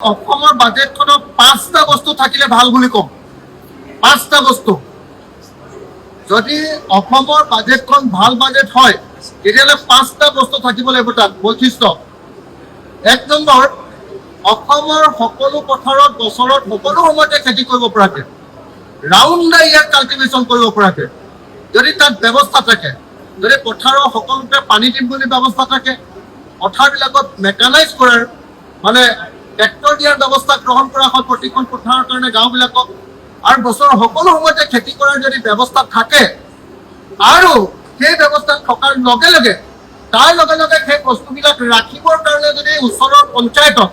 অসমৰ বাজেটখনত 5টা বস্তু থাকিলে ভাল বুলি কম। 5টা বস্তু যদি অসমৰ বাজেটখন ভাল বাজেট হয় তেতিয়াহ'লে 5টা বস্তু থাকিব লাগিব তাত বৈশিষ্ট্য। 1 নম্বৰ, অসমৰ সকলো পথাৰত বছৰত সকলো সময়তে খেতি কৰিব পৰাকে, ৰাউণ্ড দ্য ইয়াৰ কাল্টিভেশ্যন কৰিব পৰাকে যদি তাত ব্যৱস্থা থাকে, যদি পথাৰৰ সকলোতে পানী দিম বুলি ব্যৱস্থা থাকে, পথাৰবিলাকত মেকানাইজ কৰাৰ মানে ট্ৰেক্টৰ দিয়াৰ ব্যৱস্থা গ্ৰহণ কৰা হয় প্ৰতিখন পথাৰৰ কাৰণে গাঁওবিলাকক, আৰু বছৰৰ সকলো সময়তে খেতি কৰাৰ যদি ব্যৱস্থা থাকে আৰু সেই ব্যৱস্থা থকাৰ লগে লগে তাৰ লগে লগে সেই বস্তুবিলাক ৰাখিবৰ কাৰণে যদি ওচৰৰ পঞ্চায়তত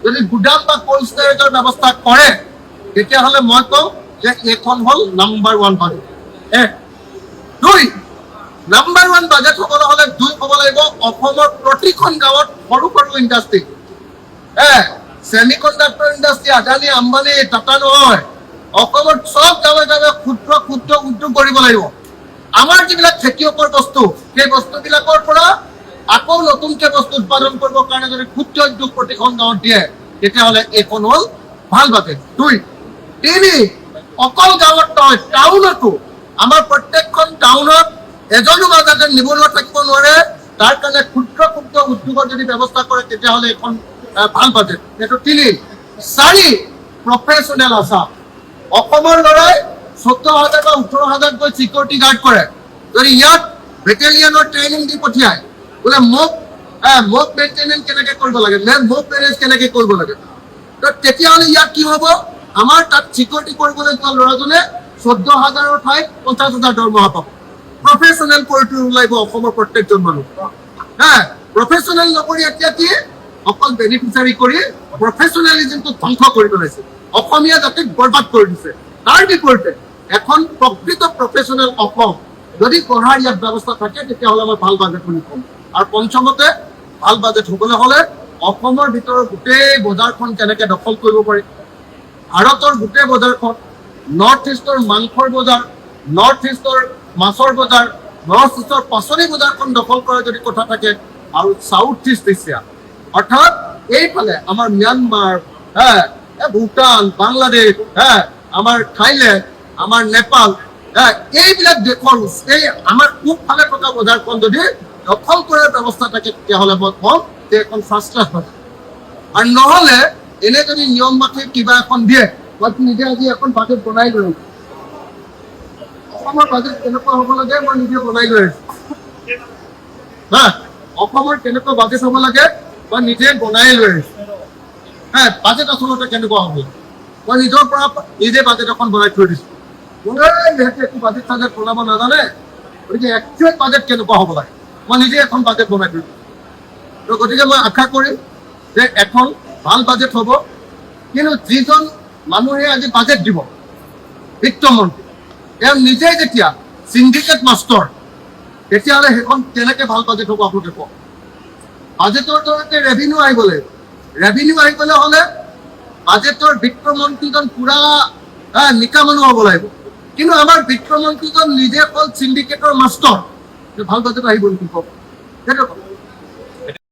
যদি গুদাম বা কোল্ড ষ্টোৰেজৰ ব্যৱস্থা কৰে তেতিয়াহ'লে মই কওঁ যে এইখন হ'ল নাম্বাৰ 1 বাজেট। 2 নাম্বাৰ 1 বাজেট হ'বলৈ হ'লে 2 হ'ব লাগিব অসমৰ প্ৰতিখন গাঁৱত সৰু সৰু industry, semiconductor industry, Adani Ambani Tata নহয়, অসমৰ সব গাঁৱে গাঁৱে ক্ষুদ্ৰ ক্ষুদ্ৰ উদ্যোগ কৰিব লাগিব। আমাৰ যিবিলাক খেতিয়কৰ বস্তু সেই বস্তুবিলাকৰ পৰা আকৌ নতুনকৈ বস্তু উৎপাদন কৰিবৰ কাৰণে যদি ক্ষুদ্ৰ উদ্যোগ প্ৰতিখন গাঁৱত দিয়ে তেতিয়াহ'লে এইখন হ'ল ভাল বাজেট। 2 3 অকল গাঁৱত নহয় টাউনতো, আমাৰ প্ৰত্যেকখন টাউনত এজনো যাতে নিবনুৱা থাকিব নোৱাৰে তাৰ কাৰণে ক্ষুদ্ৰ ক্ষুদ্ৰ উদ্যোগৰ যদি ব্যৱস্থা কৰে তেতিয়াহ'লে এইখন ভাল বাজেট। এইটো 3 4 প্ৰফেচনেল আছাম। অসমৰ ল'ৰাই 14,000 বা 18,000 গৈ চিকিউৰিটি গাৰ্ড কৰে, যদি ইয়াত বেটেলিয়নৰ ট্ৰেইনিং দি পঠিয়ায় বোলে মোক মেইনটেনেঞ্চ কেনেকৈ কৰিব লাগে, মোক মেনেজ কেনেকৈ কৰিব লাগে, তো তেতিয়াহ'লে ইয়াত কি হ'ব, আমাৰ তাত চিকিউৰিটি কৰিবলৈ যোৱা ল'ৰাজনে 14,000ৰ ঠাইত 50,000 দৰমহা পাব। প্ৰফেচনেল কৰি ওলাব অসমৰ প্ৰত্যেকজন মানুহ। প্ৰফেচনেল নকৰি এতিয়া কি অকল বেনিফিচিয়াৰী কৰি প্ৰফেচনেলিজমটো ধ্বংস কৰি পেলাইছে, অসমীয়া জাতিক বৰবাদ কৰি দিছে। তাৰ বিপৰীতে এখন প্ৰকৃত প্ৰফেচনেল অসম যদি গঢ়াৰ ইয়াত ব্যৱস্থা থাকে তেতিয়াহ'লে মই ভাল বাজেট বুলি ক'ম। আৰু পঞ্চমতে ভাল বাজেট হ'বলৈ হ'লে অসমৰ ভিতৰত গোটেই বজাৰখন কেনেকৈ দখল কৰিব পাৰি, ভাৰতৰ গোটেই বজাৰখন, নৰ্থ ইষ্টৰ মাংসৰ বজাৰ, নৰ্থ ইষ্টৰ মাছৰ বজাৰ, নৰ্থ ইষ্টৰ পাচলি বজাৰখন দখল কৰাৰ যদি কথা থাকে, আৰু সাউথ ইষ্ট এছিয়া অৰ্থাৎ এইফালে আমাৰ ম্যানমাৰ, ভূটান, বাংলাদেশ, আমাৰ থাইলেণ্ড, আমাৰ নেপাল, এইবিলাক দেশৰ এই আমাৰ পূবফালে থকা বজাৰখন যদি দখল কৰাৰ ব্যৱস্থা থাকে তেতিয়াহ'লে মই কম যে এখন ফাৰ্ষ্ট ক্লাছ বাজেট। আৰু নহ'লে এনে যদি নিয়ম মাফি কিবা এখন দিয়ে, মই নিজে আজি এখন বাজেট বনাই লৈ অসমৰ বাজেট কেনেকুৱা হ'ব লাগে মই নিজে বনাই লৈ আহিছোঁ। অসমৰ কেনেকুৱা বাজেট হ'ব লাগে মই নিজে বনাই লৈ আহিছোঁ। বাজেট আচলতে কেনেকুৱা হ'ব মই নিজৰ পৰা নিজে বাজেট এখন বনাই থৈ দিছোঁ। যিহেতু একো বাজেট চাজেট বনাব নাজানে, গতিকে একচুৱেল বাজেট কেনেকুৱা হ'ব লাগে মই নিজে এখন বাজেট বনাই থৈ দিছোঁ। তো গতিকে মই আশা কৰিম যে এখন ভাল বাজেট হ'ব, কিন্তু যিজন মানুহে আজি বাজেট দিব বিত্তমন্ত্ৰী তেওঁ নিজেই যেতিয়া চিণ্ডিকেট মাষ্টৰ তেতিয়াহ'লে সেইখন কেনেকৈ ভাল বাজেট হ'ব আপোনালোকে কওক। বাজেটৰ জৰিয়তে ৰেভিনিউ আহিব লাগিব, ৰেভিনিউ আহিবলৈ হ'লে বাজেটৰ বিত্তমন্ত্ৰীজন পুৰা নিকা মানুহ হ'ব লাগিব, কিন্তু আমাৰ বিত্তমন্ত্ৰীজন নিজে অকল চিণ্ডিকেটৰ মাষ্টৰ, ভাল বাজেট আহিব নেকি কওক, সেইটো কথা।